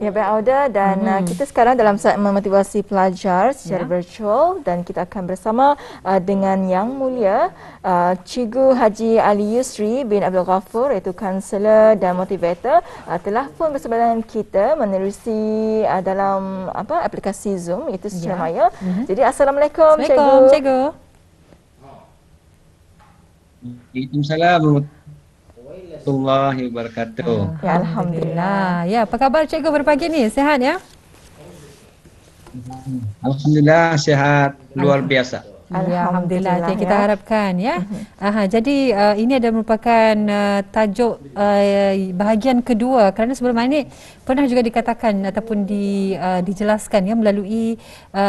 Ya, baik Auda, dan kita sekarang dalam segmen motivasi pelajar secara virtual dan kita akan bersama dengan Yang Mulia Cikgu Haji Ali Yusri bin Abdul Ghafur, iaitu kaunselor dan motivator, telah pun bersama dengan kita menerusi dalam aplikasi Zoom, iaitu secara maya. Jadi Assalamualaikum Cikgu. Cikgu. Waalaikumsalam warahmatullahi wabarakatuh. Ya, Alhamdulillah. Ya, apa khabar Cikgu berpagi ni? Sehat ya? Alhamdulillah sehat luar biasa. Ya, Alhamdulillah. Yang kita harapkan ya. Jadi ini adalah merupakan tajuk bahagian kedua, kerana sebelum ini pernah juga dikatakan ataupun dijelaskan ya melalui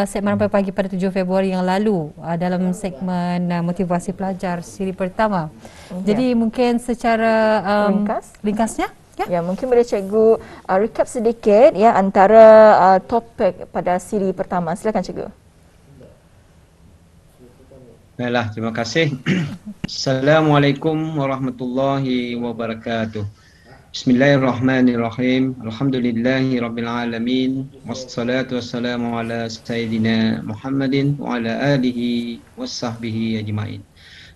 segmen Rampai Pagi pada 7 Februari yang lalu dalam segmen motivasi pelajar siri pertama. Jadi mungkin secara ringkasnya Ya, mungkin boleh Cikgu recap sedikit ya antara topik pada siri pertama. Silakan Cikgu. Baiklah, terima kasih. Assalamualaikum warahmatullahi wabarakatuh. Bismillahirrahmanirrahim. Alhamdulillahi rabbil alamin. Wassalatu wassalamu ala sayyidina Muhammadin wa ala alihi wasahbihi ajma'in.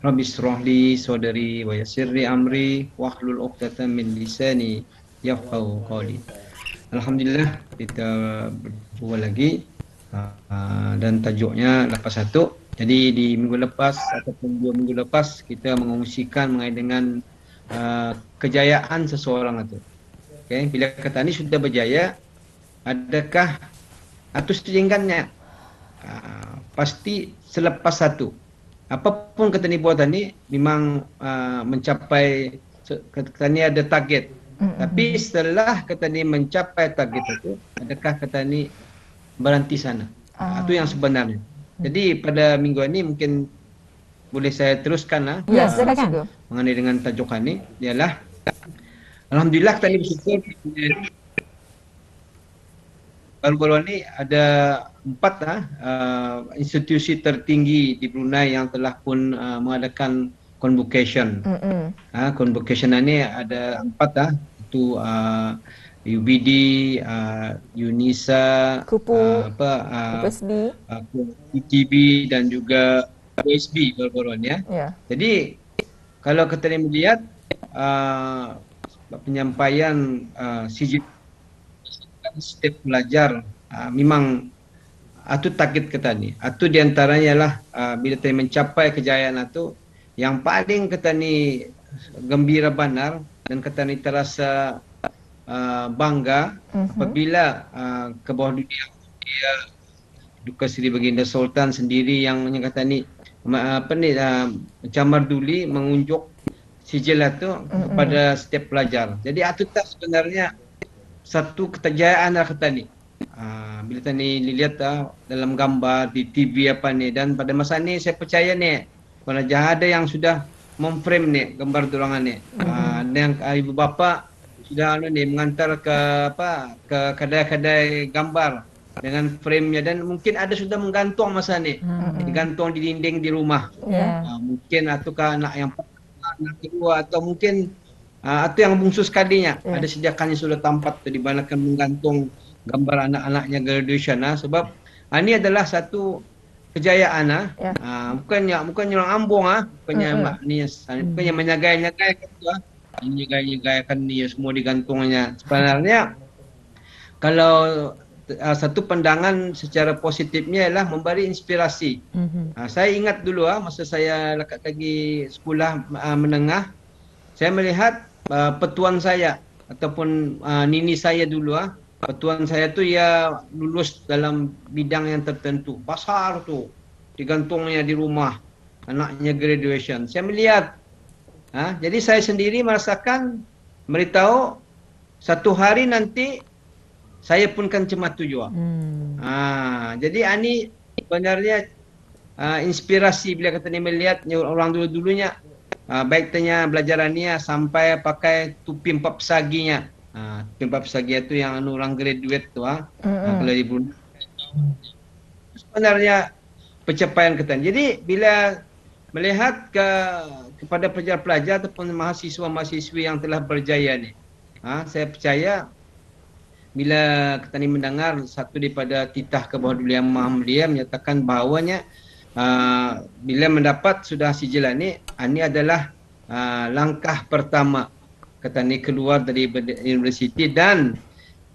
Rabbi shrah li sadri wa yassir li amri wahlul 'uqdatam min lisani yafqahu qawli. Alhamdulillah kita berjumpa lagi dan tajuknya lepas satu. Jadi di minggu lepas ataupun 2 minggu lepas kita mengungsikan mengenai dengan kejayaan seseorang itu. Okay. Bila kata ini sudah berjaya, adakah atau setinggannya? Pasti selepas satu. Apapun kata ni buatan ni memang mencapai, kata ni ada target. Tapi setelah kata ni mencapai target itu, adakah kata ni berhenti sana? Itu yang sebenarnya. Jadi pada minggu ini mungkin boleh saya teruskan lah. Ya, silakan. Mengenai dengan tajukan ini ialah alhamdulillah kita ni bersyukur baru-baru ini ada 4 institusi tertinggi di Brunei yang telah pun mengadakan convocation. Convocation ini ada 4 itu UBD, UNISA, Kupu, USB, PTB dan juga OSB baru-baru ni ya. Jadi kalau kita melihat penyampaian sijil setiap pelajar memang itu target kita ni. Itu diantaranya lah bila kita mencapai kejayaan itu yang paling kita ni gembira benar dan kita ni terasa bangga apabila ke bawah dunia Duka Seri Baginda Sultan sendiri yang kata ni Macam Marduli mengunjuk sijil itu kepada setiap pelajar. Jadi itu tak sebenarnya satu kejayaan lah kata ni. Bila tadi lihat dalam gambar di TV apa ni, dan pada masa ni saya percaya ni ada yang sudah memframe ni gambar dorangan ni. Yang ibu bapa sudah mengantar ke kedai-kedai gambar dengan frame-nya, dan mungkin ada sudah menggantung masa ni. Digantung di dinding di rumah. Mungkin ataukah anak yang anak kedua atau mungkin atau yang bungsu sekalinya ada sediakannya sudah tampak di mana akan menggantung gambar anak-anaknya graduation sebab ini adalah satu kejayaan bukannya orang ambung bukannya menyagai-nyagai menyagai-nyagaikan dia semua digantungnya. Sebenarnya kalau satu pandangan secara positifnya ialah memberi inspirasi. Saya ingat dulu masa saya lekat lagi sekolah menengah, saya melihat petuan saya ataupun nini saya dulu petuan saya tu ia lulus dalam bidang yang tertentu. Besar tu digantungnya di rumah, anaknya graduation. Saya melihat jadi saya sendiri merasakan beritahu satu hari nanti saya pun kan cematu juga. Jadi ini sebenarnya inspirasi bila kata ni melihat orang dulu-dulunya baik tanya belajarannya sampai pakai tupi 4 pesaginya. Tupi 4 pesagi itu yang orang graduate tu kalau di Brunei. Sebenarnya pencapaian kita. Jadi bila melihat kepada pelajar-pelajar ataupun mahasiswa-mahasiswi yang telah berjaya ni, saya percaya bila kita ni mendengar satu daripada titah ke bawah Duli Ammah Mulia menyatakan bahawanya bila mendapat sudah sijil ni, ini adalah langkah pertama kata ni keluar dari universiti, dan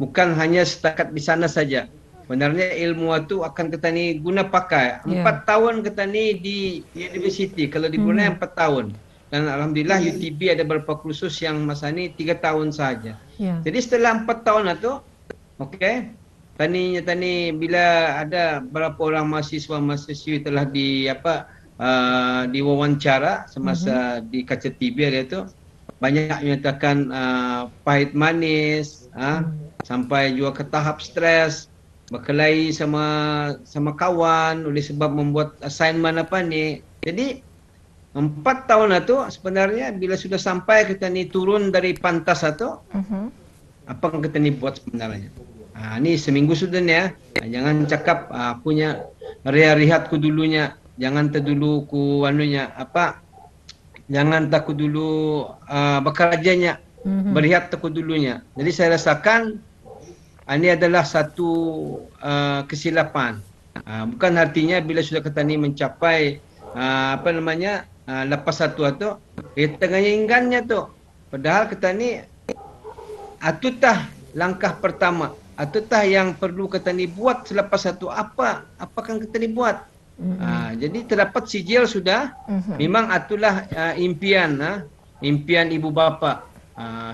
bukan hanya setakat di sana saja. Sebenarnya ilmu itu akan kata ni guna pakai. 4 tahun kata ni di universiti. Kalau di Brunei 4 tahun. Dan alhamdulillah UTB ada beberapa kursus yang masa ni 3 tahun saja. Jadi setelah 4 tahun itu, okey, tani bila ada berapa orang mahasiswa-mahasiswi telah diwawancara semasa di kaca TV ada tu, banyak menyatakan pahit manis, sampai juga ke tahap stres, berkelahi sama kawan oleh sebab membuat assignment apa ni. Jadi 4 tahun itu sebenarnya bila sudah sampai kita ni turun dari pantas itu, apa yang kita ni buat sebenarnya? Ni seminggu sudah ni ya. Jangan cakap punya rehat ku dulunya. Jangan terdulu ku anunya apa? Jangan takut dulu bekerjanya. Berehat takut dulunya. Jadi saya rasakan ini adalah satu kesilapan. Bukan artinya bila sudah kita ni mencapai lepas satu atau tengahnya inggannya tu. Padahal kita ni atutah langkah pertama. Atutah yang perlu kita ni buat selepas satu apa kan kita ni buat. Jadi terdapat sijil sudah. Memang itulah impian ibu bapa.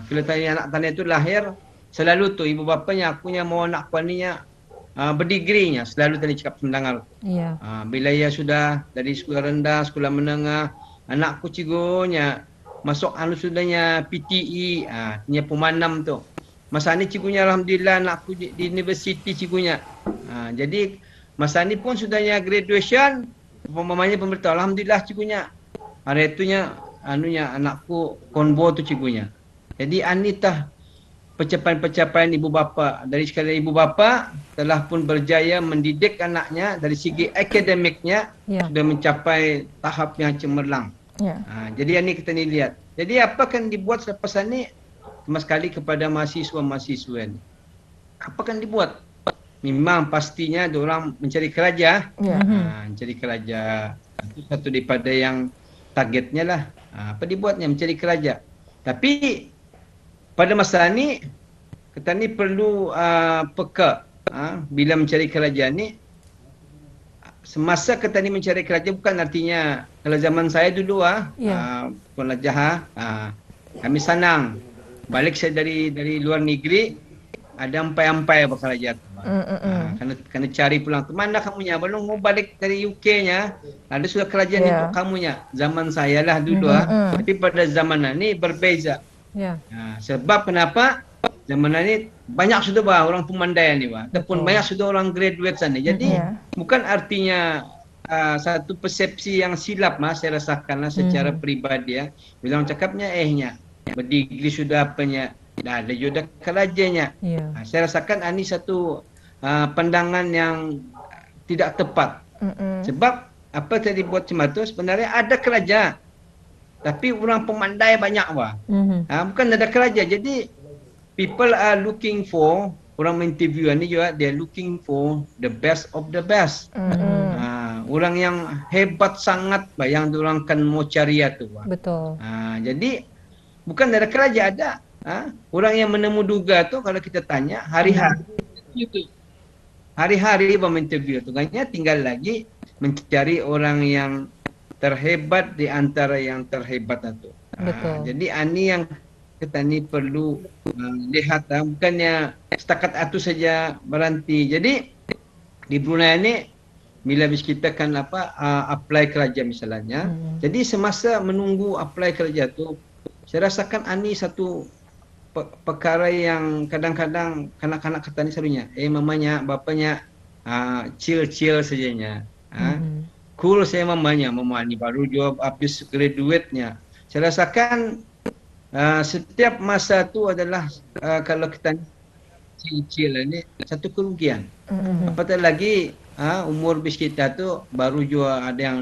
Bila tanya anak tanya itu lahir, selalu tu ibu bapanya akunya mau anak kuaninya berdigrinya, selalu tadi cakap mendengar. Bila ia sudah dari sekolah rendah, sekolah menengah, anakku cigunya masuk sudahnya PTE, punya pemanam tu. Masa ni cigunya alhamdulillah anakku di universiti cigunya. Jadi masa ni pun sudahnya graduation, mamanya pemberitahu alhamdulillah cigunya. Hari itunya anakku konvo tu cigunya. Jadi anitah pencapaian-pencapaian ibu bapa. Dari sekali ibu bapa telah pun berjaya mendidik anaknya dari segi akademiknya sudah mencapai tahap yang cemerlang. Jadi ini kita ni lihat. Jadi apa kan dibuat selepas ini? Sama sekali kepada mahasiswa-mahasiswa ni. Apa kan dibuat? Memang pastinya diorang mencari kerja. Mencari kerja. Itu satu daripada yang targetnya lah. Apa dibuatnya? Mencari kerja. Tapi pada masa ni kita ni perlu peka bila mencari kerja ni. Semasa kita ni mencari kerja bukan artinya kalau zaman saya dulu penelajah kami senang balik saya dari luar negeri ada ampai-ampai bekerja kena cari pulang. Mana kamunya? Belum mau balik dari UK nya ada sudah kerajaan untuk kamunya. Zaman saya lah dulu tapi pada zaman ini berbeza. Sebab kenapa? Zaman ini banyak sudah orang pemandai ni ataupun banyak sudah orang graduate sana. Jadi bukan artinya satu persepsi yang silap saya rasakan secara peribadi bila orang cakapnya berdigri sudah apanya dah ada juga kerajanya. Saya rasakan ini satu pandangan yang tidak tepat. Sebab apa tadi buat macam tu sebenarnya ada kerja. Tapi orang pemandai banyak bukan ada kerja. Jadi people are looking for, orang interview ni juga they are looking for the best of the best. Orang yang hebat sangat yang diorang kan mau cari tu. Betul. Jadi bukan ada kerja ada. Orang yang menemu duga tu kalau kita tanya hari-hari interview tu kan tinggal lagi mencari orang yang terhebat di antara yang terhebat itu. Jadi ini yang kita ni perlu lihat bukannya setakat itu saja berhenti. Jadi di Brunei ni bila kita kan apply kerja misalnya. Jadi semasa menunggu apply kerja tu saya rasakan ini satu perkara yang kadang-kadang kanak-kanak kata ni selalunya mamanya bapanya chill sajanya. Cool saya mama ni baru jawab habis graduate-nya. Saya rasakan setiap masa tu adalah kalau kita chill ni satu kerugian. Apatah lagi umur bis kita tu baru juga ada yang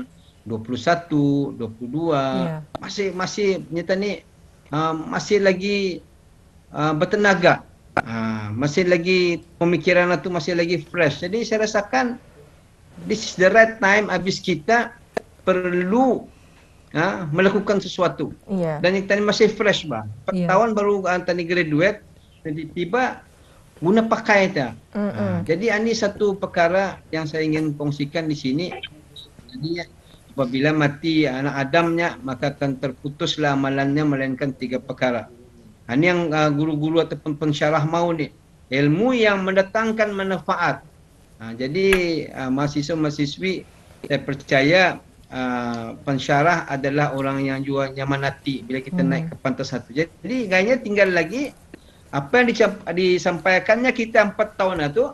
21, 22. Masih nyata ni masih lagi bertenaga. masih lagi pemikiran itu masih lagi fresh. Jadi saya rasakan this is the right time habis kita perlu melakukan sesuatu. Dan yang tadi masih fresh bah. 4 tahun baru tadi graduate, jadi tiba guna pakai itu. Jadi ini satu perkara yang saya ingin kongsikan di sini. Jadi apabila mati anak Adamnya, maka akan terputuslah amalannya melainkan 3 perkara. Ini yang guru-guru ataupun pensyarah mau nih, ilmu yang mendatangkan manfaat. Jadi mahasiswa-mahasiswi, saya percaya pensyarah adalah orang yang juga nyaman hati bila kita naik ke pantas satu. Jadi kayaknya tinggal lagi apa yang disampaikannya kita 4 tahun itu,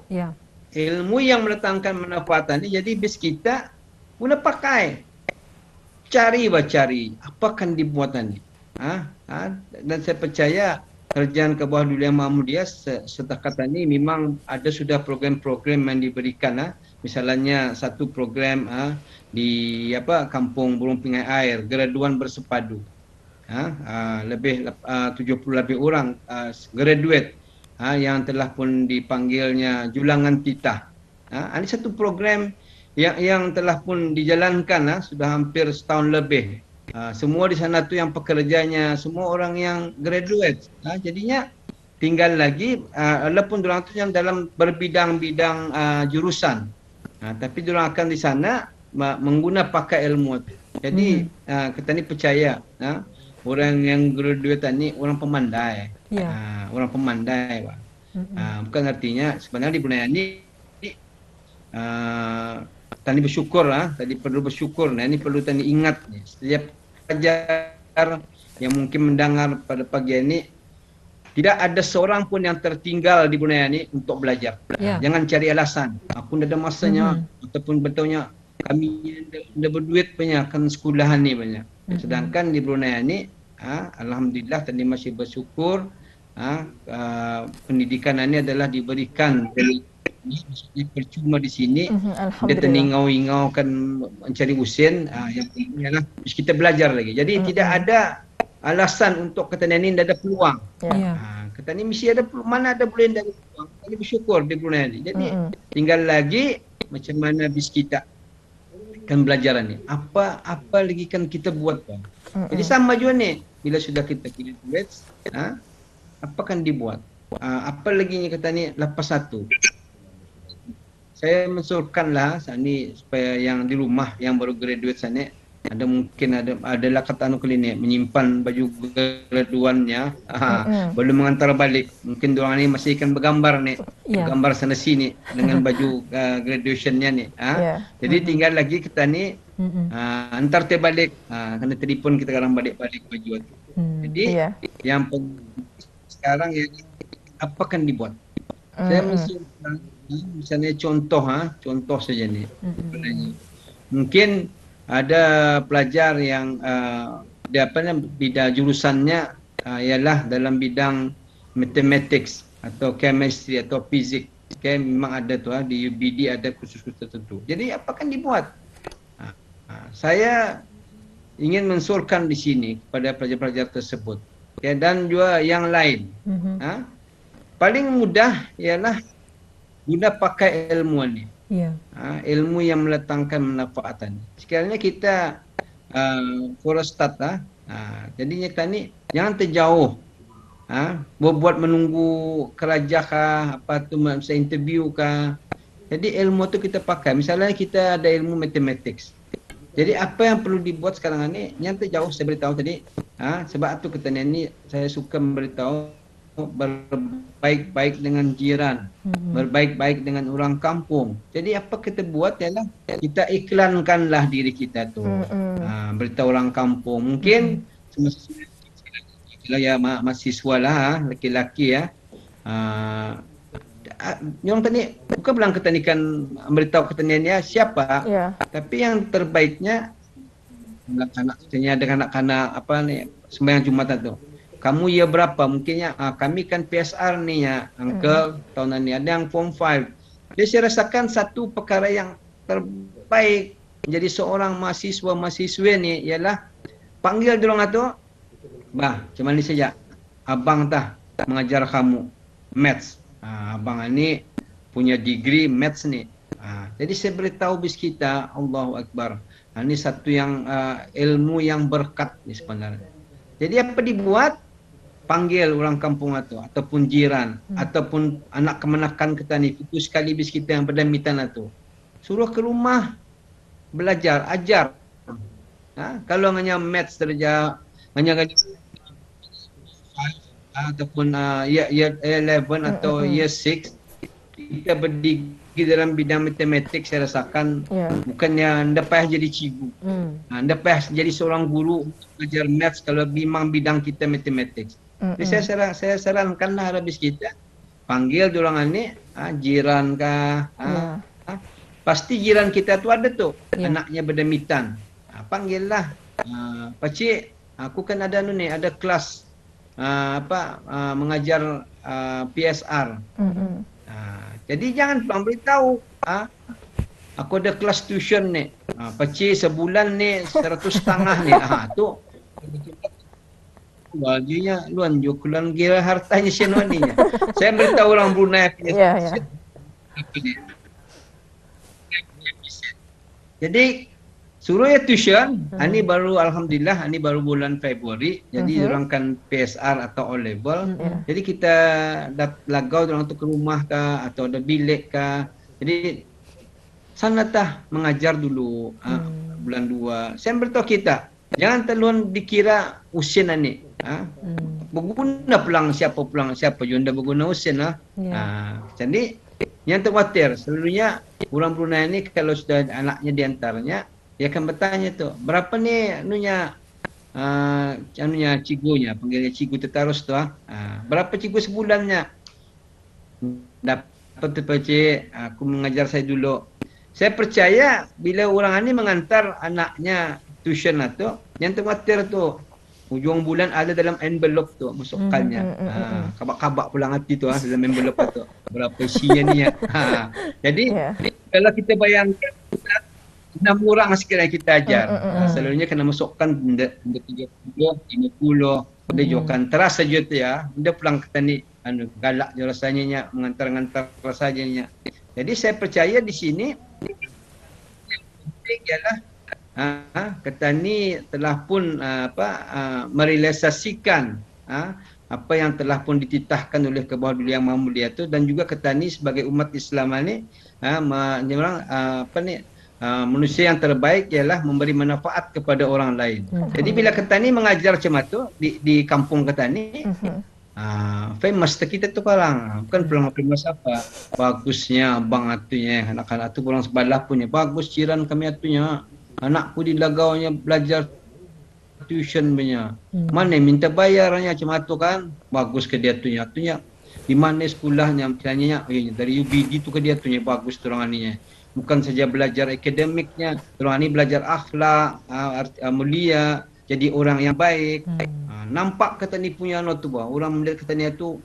ilmu yang mendatangkan manfaat ini. Jadi bis kita guna pakai, cari apa kan dibuat ini. Dan saya percaya kerajaan ke bawah Duli Mahmudiyah setakat ini memang ada sudah program-program yang diberikan. Misalnya satu program di Kampung Burung Pingai Air, graduan bersepadu. Lebih 70 lebih orang graduate yang telah pun dipanggilnya Julangan Titah. Ini satu program yang telah pun dijalankan sudah hampir setahun lebih. Semua di sana tu yang pekerjanya semua orang yang graduate. Jadinya tinggal lagi walaupun diorang tu yang dalam berbidang-bidang jurusan. Tapi diorang akan di sana mengguna pakai ilmu itu. Jadi kita ni percaya orang yang graduate ni orang pemandai. Orang pemandai. Bukan artinya sebenarnya di Brunei ni tadi bersyukur tadi perlu bersyukur. Ini perlu tadi ingat ni. Setiap pelajar yang mungkin mendengar pada pagi ini, tidak ada seorang pun yang tertinggal di Brunei ini untuk belajar. Jangan cari alasan. Aku tidak ada masanya ataupun betulnya kami tidak berduit banyak kan sekolahan ni banyak. Sedangkan di Brunei ini, alhamdulillah tadi masih bersyukur. Pendidikan ini adalah diberikan maksudnya percuma di sini. Dia teningau-ingau kan mencari usin, yang penting adalah kita belajar lagi. Jadi tidak ada alasan untuk kata ini tidak ada peluang. Kata ini mesti ada peluang, mana ada boleh ada peluang. Kami bersyukur di Brunei ini. Jadi tinggal lagi macam mana bis kita kan belajar ni. Apa lagi kan kita buat Bang. Jadi sama juga ni, bila sudah kita graduate, apa kan dibuat? Apa lagi ni kata ni lepas satu. Saya mensuruhkanlah ni supaya yang di rumah yang baru graduate sana ada mungkin adalah kata anu kali ni menyimpan baju graduannya, belum mengantar balik. Mungkin diorang ni masih akan bergambar ni, gambar sana sini dengan baju graduationnya ni. Jadi tinggal lagi kita ni antar te balik, kena telefon kita sekarang balik-balik baju itu. Jadi yang sekarang apa kan dibuat? Saya mensuruhkan misalnya contoh saja ni. Mungkin ada pelajar yang bidang jurusannya ialah dalam bidang mathematics atau chemistry atau fizik. Memang ada tu di UBD ada khusus-khusus tertentu. Jadi apa kan dibuat? Saya ingin mensuruhkan di sini kepada pelajar-pelajar tersebut dan juga yang lain. Paling mudah ialah guna pakai ilmu ni. Ilmu yang mendatangkan manfaatan. Sekiranya kita forastat jadinya kita ni jangan terjauh. Buat menunggu kerajaan kah, apa tu masa interview kah. Jadi ilmu tu kita pakai. Misalnya kita ada ilmu matematik. Jadi apa yang perlu dibuat sekarang ni yang terjauh saya beritahu tadi. Sebab tu kita ni saya suka memberitahu berbaik-baik dengan jiran, berbaik-baik dengan orang kampung. Jadi apa kita buat ialah kita iklankanlah diri kita tu. Beritahu orang kampung. Mungkin mahasiswa lah, laki-laki yang tadi bukan bilang ketanikan beritahu ketaniannya siapa, tapi yang terbaiknya anak-anak, ada anak-anak apa ni sembahyang Jumatan tu. Kamu ya berapa? Mungkinnya kami kan PSR ni ya, uncle tahun ni ada yang form 5. Jadi saya rasakan satu perkara yang terbaik menjadi seorang mahasiswa-mahasiswa ni ialah panggil dorang tu, bah, macam ni saja. Abang tah mengajar kamu. maths. Abang ni punya degree maths ni. Jadi saya beritahu bis kita, Allahu Akbar. Ini satu yang ilmu yang berkat ni sebenarnya. Jadi apa dibuat? Panggil orang kampung itu ataupun jiran ataupun anak kemenakan kita ni, itu sekali bis kita yang berdamitan itu. Suruh ke rumah belajar, ajar. Kalau hanya maths saja, hanya ataupun year 11 atau year 6, kita berdiri dalam bidang matematik, saya rasakan bukannya anda payah jadi cikgu. Anda payah jadi seorang guru untuk belajar maths kalau memang bidang kita matematik. Jadi saya sarankanlah habis kita panggil diorang ni, jiran kah, pasti jiran kita tu ada tu anaknya berdamitan. Panggillah, pakcik, aku kan ada ni, ada kelas mengajar PSR. Jadi jangan pulang beritahu, aku ada kelas tuition ni, pakcik sebulan ni 100.5 ni. Tu baginya luan jokulan kira hartanya sinuaninya. Saya beritahu orang Brunei. Jadi suruh ya tuition. Ini baru alhamdulillah, ini baru bulan Februari. Jadi orang kan PSR atau O level. Jadi kita lagau orang tu ke rumah kah atau ada bilik kah. Jadi sana tah mengajar dulu bulan 2. Saya beritahu kita, jangan terlalu dikira usin ni. Berguna pulang siapa juga berguna usin lah. Jadi yang terkhawatir selalunya orang Brunei ni kalau sudah anaknya diantaranya, dia akan bertanya tu, berapa ni cigunya, panggilnya cigu tertarus tu, berapa cigu sebulannya? Dapat tu pakcik, aku mengajar saya dulu. Saya percaya bila orang ni mengantar anaknya tuition lah tu, yang terkhawatir tu hujung bulan ada dalam envelope tu masukkannya. Kabak-kabak pulang hati tu dalam envelope tu. Berapa isinya ni ya. Jadi kalau kita bayangkan 6 orang sekiranya kita ajar. Selalunya kena masukkan benda 30, 50. Dia jualan teras saja tu ya. Dia pulang kata ni galak je rasanya mengantar-ngantar rasanya. Jadi saya percaya di sini yang penting ialah kata ni telah pun merealisasikan apa yang telah pun dititahkan oleh ke bawah Yang Maha Mulia tu, dan juga kata ni sebagai umat Islam ni manusia yang terbaik ialah memberi manfaat kepada orang lain. Jadi bila kata ni mengajar macam tu di kampung kata ni, famous kita tu orang bukan pulang famous apa bagusnya abang atunya, anak-anak tu pulang sebelah punya bagus, jiran kami atunya, anakku di lagaunya belajar tuition punya. Mana minta bayarnya macam tu kan, bagus ke dia atunya di mana sekolahnya misalnya dari UBD tu ke dia atunya bagus tu orang aninya. Bukan saja belajar akademiknya, orang ni belajar akhlak, mulia, jadi orang yang baik. Nampak kata ni punya tu orang melihat kata ni tu,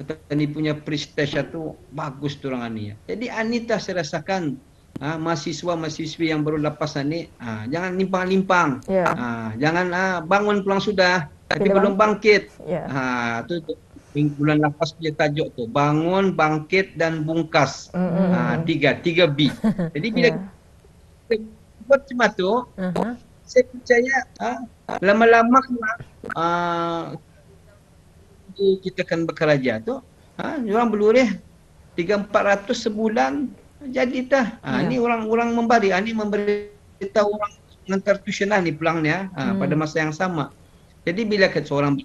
kata ni punya prestige tu bagus tu orang ni. Jadi anita saya rasakan mahasiswa-mahasiswi yang baru lepas ni, jangan limpang-limpang. Jangan bangun pulang sudah tapi belum bangkit. Tu bulan lepas dia tajuk tu, bangun, bangkit dan bungkas. Tiga B. Jadi bila kita buat macam tu, saya percaya lama-lama kita akan bekerja tu, orang belurih 300-400 sebulan jadi tah. Ni orang memberi, ni memberitahu orang mengantar tuition ni pulangnya pada masa yang sama. Jadi bila seorang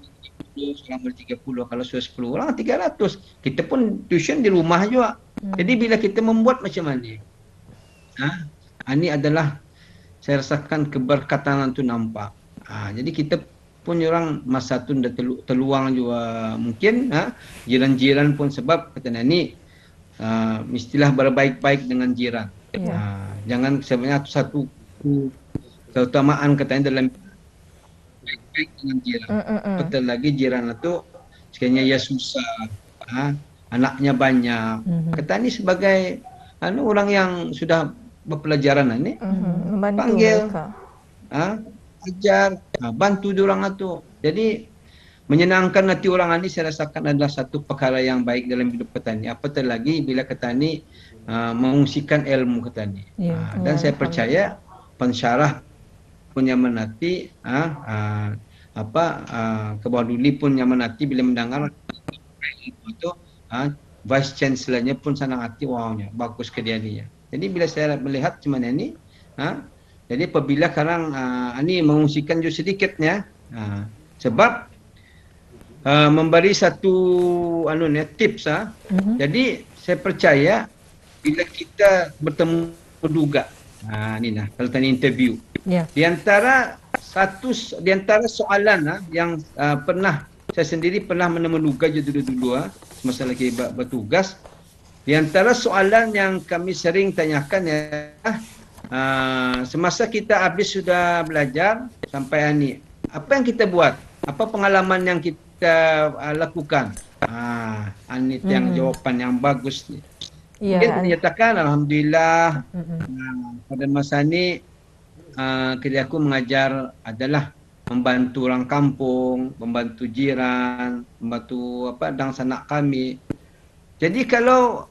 seorang ber-30, kalau sudah 10 orang 300. Kita pun tuition di rumah juga. Jadi bila kita membuat macam ni, ini adalah saya rasakan keberkatan itu nampak. Jadi kita pun orang masa tu dah terluang juga mungkin jiran-jiran pun, sebab kata ni mestilah berbaik-baik dengan jiran. Jangan sebenarnya satu keutamaan katanya dalam baik-baik dengan jiran. Betul lagi jiran itu sekiranya ya susah, anaknya banyak. Kata ni sebagai orang yang sudah berpelajaran ni, panggil, ajar, bantu diorang itu. Jadi menyenangkan hati orang ini saya rasakan adalah satu perkara yang baik dalam hidup petani. Apatah lagi bila petani mengungsikan ilmu petani. Dan saya percaya pensyarah punya menati Kebawduli pun yang menati bila mendengar itu vice chancellornya pun senang hati, wownya bagus ke dia ni. Jadi bila saya melihat macam mana ni, jadi apabila sekarang ini mengungsikan juga sedikitnya, sebab memberi satu tips. Jadi saya percaya bila kita bertemu juga, ni lah kalau tanya interview, di antara soalan yang pernah saya sendiri pernah menemukan je dulu-dulu semasa lagi bertugas, di antara soalan yang kami sering tanyakan semasa kita habis sudah belajar sampai ini, apa yang kita buat, apa pengalaman yang kita lakukan. Ini yang jawapan yang bagus ni. Dia menyatakan alhamdulillah pada masa ni kerja aku mengajar adalah membantu orang kampung, membantu jiran, membantu dan sanak kami. Jadi kalau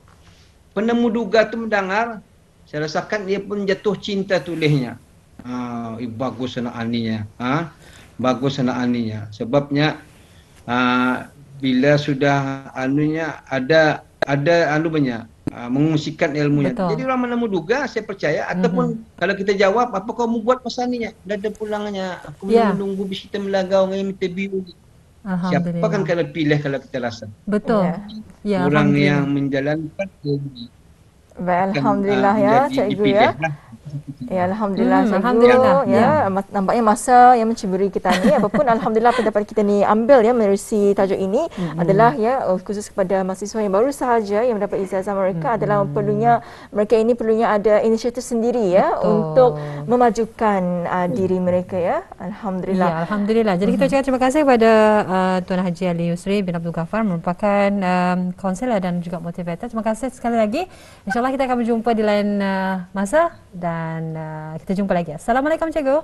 penemu duga tu mendengar, saya rasakan dia pun jatuh cinta tulisnya. Bagus anak aninya. Bagus anak aninya. Sebabnya bila sudah ada mengungsikan ilmunya. Betul. Jadi orang menemu duga, saya percaya, ataupun kalau kita jawab, apa kamu buat pasal ni? Dah ada pulangnya. Aku menunggu bis kita melagau dengan interview ni. Siapa kan kalau pilih kalau kita rasa. Betul. Orang yang menjalankan ilmu. Baik, alhamdulillah cikgu ya. Alhamdulillah cikgu. Alhamdulillah. Nampaknya masa yang mencemburi kita ni. Apapun alhamdulillah pendapat kita ni ambil menerusi tajuk ini adalah khusus kepada mahasiswa yang baru sahaja yang mendapat ijazah mereka adalah mereka ini perlunya ada inisiatif sendiri untuk memajukan diri mereka Alhamdulillah. Alhamdulillah. Jadi kita ucapkan terima kasih kepada Tuan Haji Ali Yusri bin Abdul Ghaffar, merupakan konselor dan juga motivator. Terima kasih sekali lagi. InsyaAllah kita akan berjumpa di lain masa dan kita jumpa lagi. Assalamualaikum cikgu.